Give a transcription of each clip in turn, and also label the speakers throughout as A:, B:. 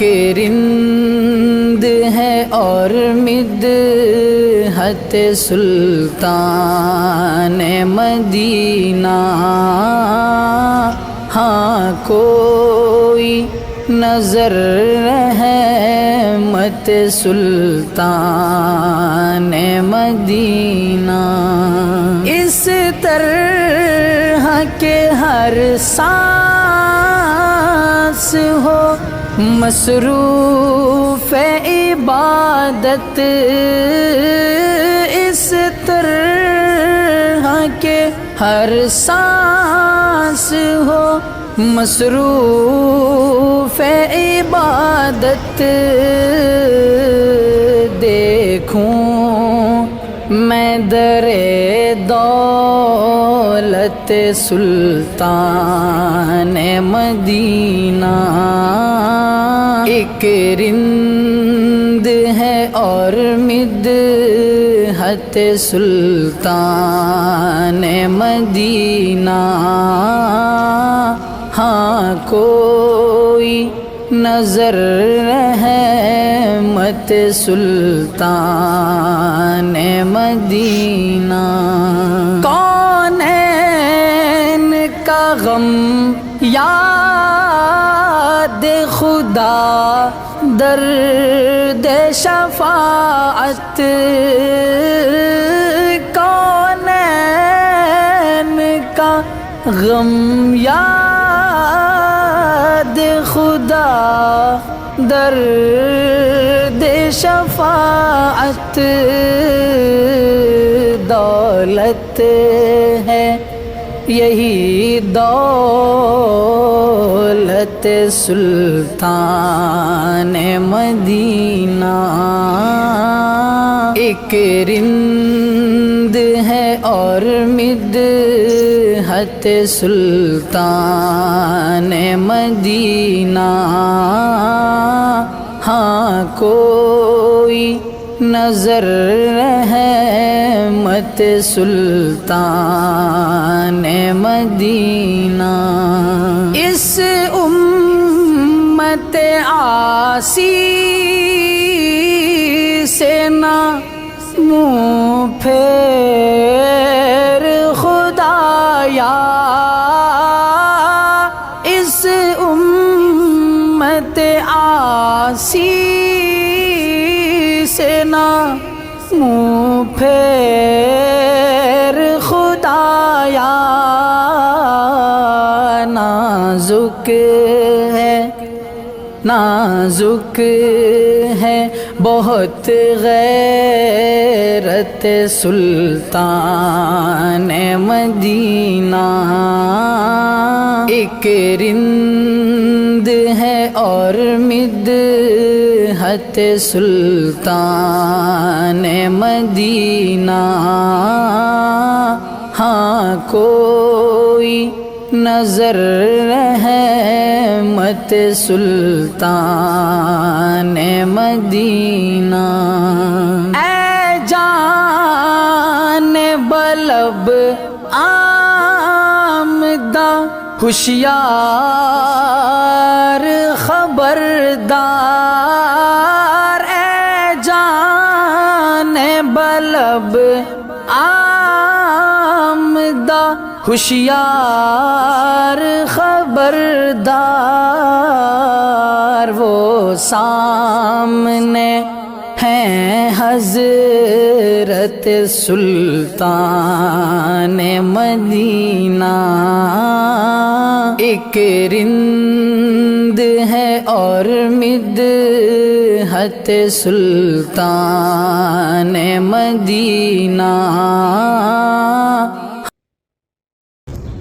A: ایک رند ہے اور مدحت سلطان مدینہ، ہاں کوئی نظر رحمت سلطان مدینہ، اس طرح کے ہر سانس ہو مصروف عبادت، اس طرح کے ہر سانس ہو مصروف عبادت، دیکھوں میں در دولت سلطان مدینہ، ایک رند ہے اور مدحت سلطان مدینہ، ہاں کوئی نظر رحمت سلطان مدینہ، کونین کا غم یاد خدا درد شفاعت، کونین کا غم یاد خدا درد شفاعت، دولت ہے یہی دولت سلطان مدینہ، ایک رند ہے اور مدحت سلطان مدینہ، ہاں کوئی نظر رحمت سلطان مدینہ، اس امت عاصی سے نہ منہ پھیر خدایا، اس امت عاصی سے نہ منہ پھیر خدایا، نازک ہے نازک ہے بہت غیرت سلطان مدینہ، ایک رند ہے اور مدحت سلطان مدینہ، ہاں کوئی نظر رحمت سلطان مدینہ، اے جان بلب آمدہ ہوشیار خبردار، اے جان بلب آمدہ ہوشیار خبردار، وہ سامنے ہیں حضرت سلطان مدینہ، ایک رند ہے اور مدحت سلطان مدینہ،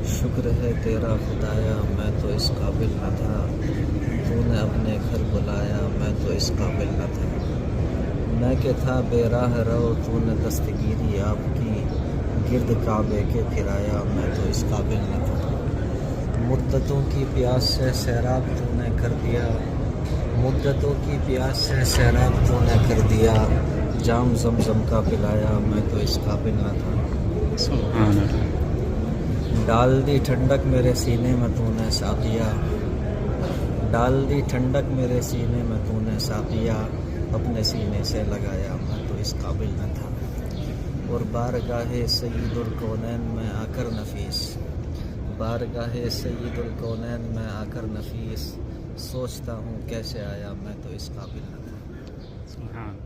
B: شکر ہے تیرا خدایا میں تو اس قابل نہ تھا، تو نے اپنے گھر بلایا میں تو اس قابل نہ تھا، میں کہ تھا بے راہ رو تو نے دستگیری آپ کی، گرد کعبے کے پھرایا میں تو اس قابل نہ تھا، مدتوں کی پیاس سے سیراب تو نے کر دیا، مدتوں کی پیاس سے سیراب تو نے کر دیا، جام زمزم کا پلایا میں تو اس قابل نہ تھا،
C: سبحان اللہ،
B: ڈال دی ٹھنڈک میرے سینے میں تو نے ساقیا، ڈال دی ٹھنڈک میرے سینے میں تو نے ساقیہ اپنے سینے سے لگایا میں تو اس قابل نہ تھا اور بارگاہ سید الکونین میں آ کر نفیس بارگاہ سید الکونین میں آ کر نفیس سوچتا ہوں کیسے آیا میں تو اس قابل نہ تھا
C: سبحان